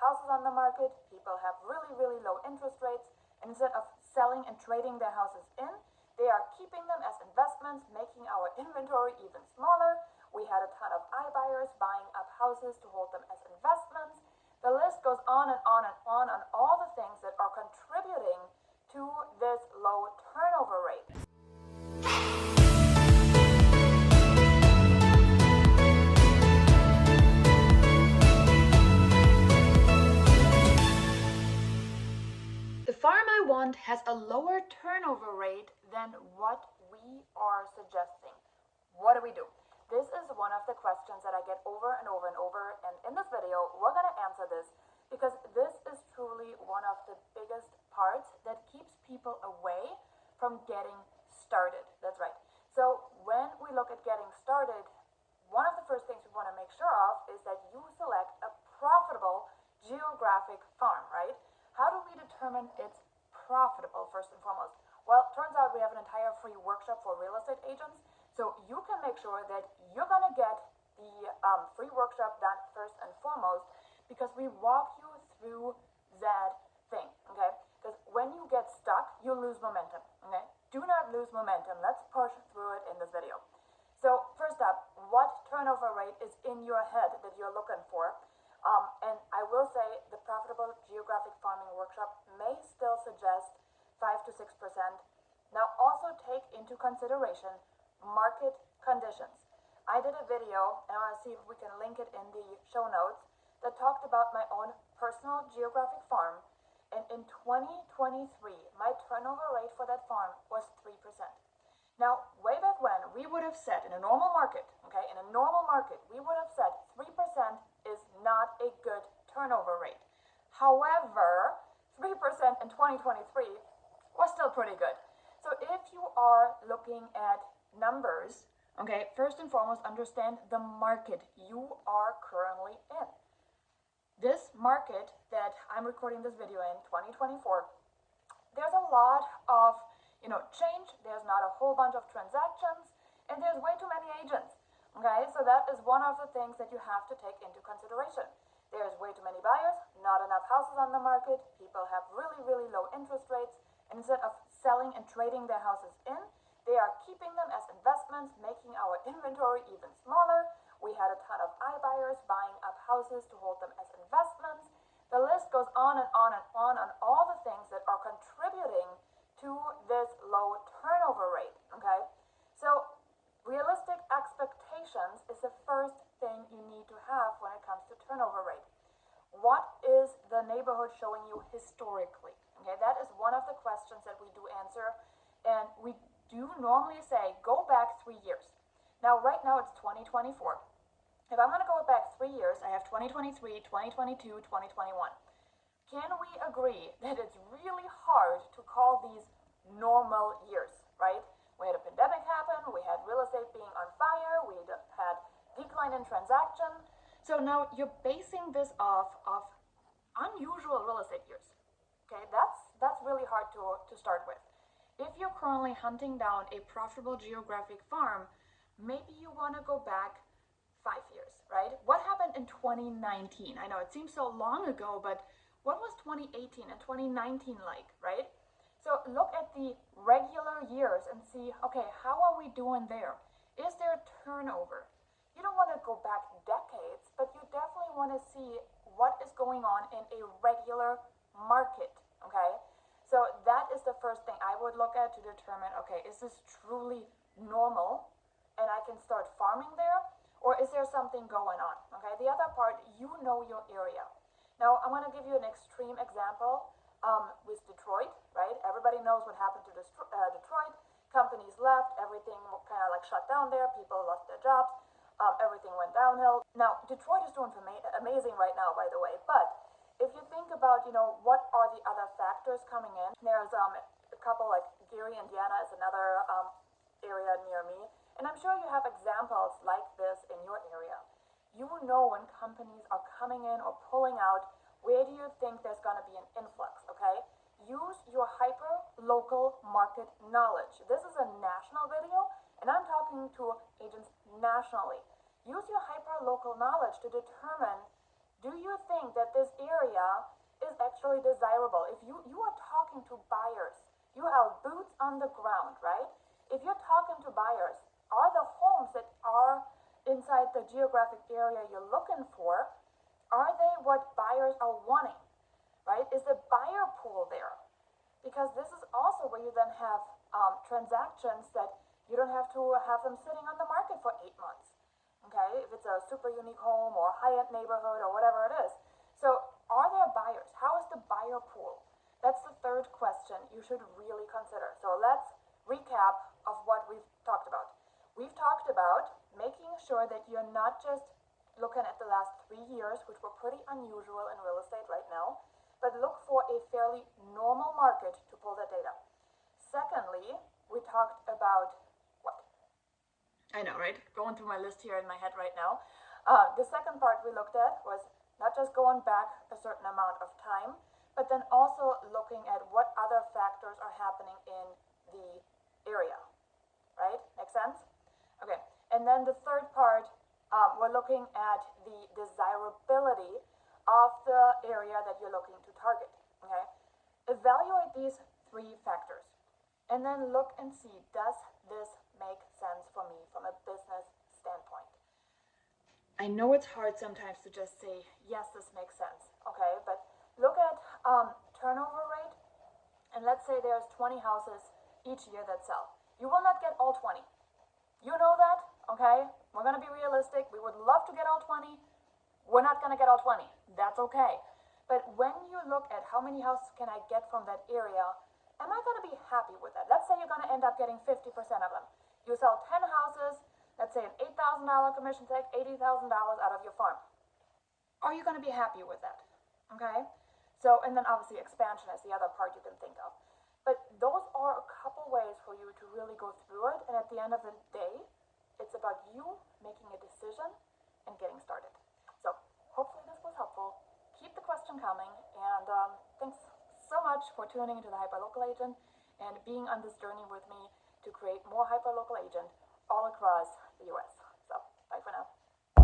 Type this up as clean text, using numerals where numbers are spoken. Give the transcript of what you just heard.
houses on the market, people have really, really low interest rates, and instead of selling and trading their houses in, they are keeping them as investments, making our inventory even smaller. We had a ton of iBuyers buying up houses to hold them as investments. The list goes on and on and on all the things that are contributing to this low turnover rate. The farm I want has a lower turnover rate than what we are suggesting. What do? This is one of the questions that I get over and over and over, and in this video we're going to answer this because this is truly one of the biggest parts that keeps people away from getting started. That's right. So when we look at getting started, one of the first things we want to make sure of is that you select a profitable geographic farm, right? How do we determine it's profitable first and foremost? Well, turns out we have an entire free workshop for real estate agents, so you can make sure that you're going to get the free workshop done first and foremost because we walk you through that thing, okay? Because when you get stuck, you lose momentum, okay? Do not lose momentum. Let's push through it in this video. So first up, what turnover rate is in your head that you're looking for? And I will say the Profitable Geographic Farming Workshop may still suggest 5 to 6%. Now also take into consideration market conditions. I did a video, and I want to see if we can link it in the show notes, that talked about my own personal geographic farm. And in 2023, my turnover rate for that farm was 3%. Now, way back when, we would have said in a normal market, okay, in a normal market, we would have said 3% is not a good turnover rate. However, 3% in 2023 was still pretty good. So if you are looking at numbers, okay, first and foremost, understand the market you are currently in. This market that I'm recording this video in, 2024, there's a lot of change. There's not a whole bunch of transactions, and there's way too many agents. Okay, so that is one of the things that you have to take into consideration. There's way too many buyers, not enough houses on the market, people have really, really low interest rates, and instead of selling and trading their houses in, they are keeping them as investments, making our inventory even smaller. We had a ton of iBuyers buying up houses to hold them as investments. The list goes on and on all the things that are contributing to this low turnover rate, okay? So realistic expectations is the first thing you need to have when it comes to turnover rate. What is the neighborhood showing you historically? Okay, that is one of the questions that we do answer, and we do normally say go back 3 years. Now right now it's 2024. If I'm going to go back 3 years, I have 2023, 2022, 2021. Can we agree that it's really hard to call these normal years, right? We had a pandemic happen, we had real estate being on fire, we had decline in transaction. So now you're basing this off of unusual real estate years. Okay, that's really hard to start with. If you're currently hunting down a profitable geographic farm, maybe you want to go back 5 years, right? What happened in 2019? I know it seems so long ago, but what was 2018 and 2019 like, right? So look at the regular years and see, okay, how are we doing there? Is there turnover? You don't want to go back decades, but you definitely want to see what is going on in a regular market, okay? So that is the first thing I would look at to determine, okay, is this truly normal and I can start farming there? Or is there something going on, okay? The other part, you know your area. Now, I'm going to give you an extreme example with Detroit, right? Everybody knows what happened to Detroit. Companies left, everything kind of like shut down there, people lost their jobs, everything went downhill. Now, Detroit is doing amazing right now, by the way, but if you think about, what are the other factors coming in, there's a couple like Gary, Indiana is another area near me, and I'm sure you have examples like this in your area. You know when companies are coming in or pulling out, where do you think there's going to be an influx, okay? Use your hyper-local market knowledge. This is a national video, and I'm talking to agents nationally. Use your hyper-local knowledge to determine, do you think that this area area is actually desirable. If you are talking to buyers, you have boots on the ground, right? If you're talking to buyers, are the homes that are inside the geographic area you're looking for, are they what buyers are wanting, right? Is the buyer pool there? Because this is also where you then have transactions that you don't have to have them sitting on the market for 8 months, okay? If it's a super unique home or high-end neighborhood or whatever it is. So are there buyers? How is the buyer pool? That's the third question you should really consider. So let's recap of what we've talked about. We've talked about making sure that you're not just looking at the last 3 years, which were pretty unusual in real estate right now, but look for a fairly normal market to pull that data. Secondly, we talked about what? I know, right? Going through my list here in my head right now. The second part we looked at was not just going back a certain amount of time, but then also looking at what other factors are happening in the area, right? Make sense? Okay, and then the third part, we're looking at the desirability of the area that you're looking to target, okay? Evaluate these 3 factors, and then look and see, does this make sense for me from a business standpoint? I know it's hard sometimes to just say, yes, this makes sense, okay? But look at turnover rate, and let's say there's 20 houses each year that sell. You will not get all 20. You know that, okay? We're gonna be realistic. We would love to get all 20. We're not gonna get all 20. That's okay. But when you look at how many houses can I get from that area, am I gonna be happy with that? Let's say you're gonna end up getting 50% of them. You sell 10 houses, let's say an $8,000 commission take, $80,000 out of your farm. Are you gonna be happy with that? Okay? So, and then obviously expansion is the other part you can think of. But those are a couple ways for you to really go through it, and at the end of the day, it's about you making a decision and getting started. So hopefully this was helpful. Keep the question coming, and thanks so much for tuning into the Hyperlocal Agent and being on this journey with me to create more hyperlocal agent all across the US. So bye for now.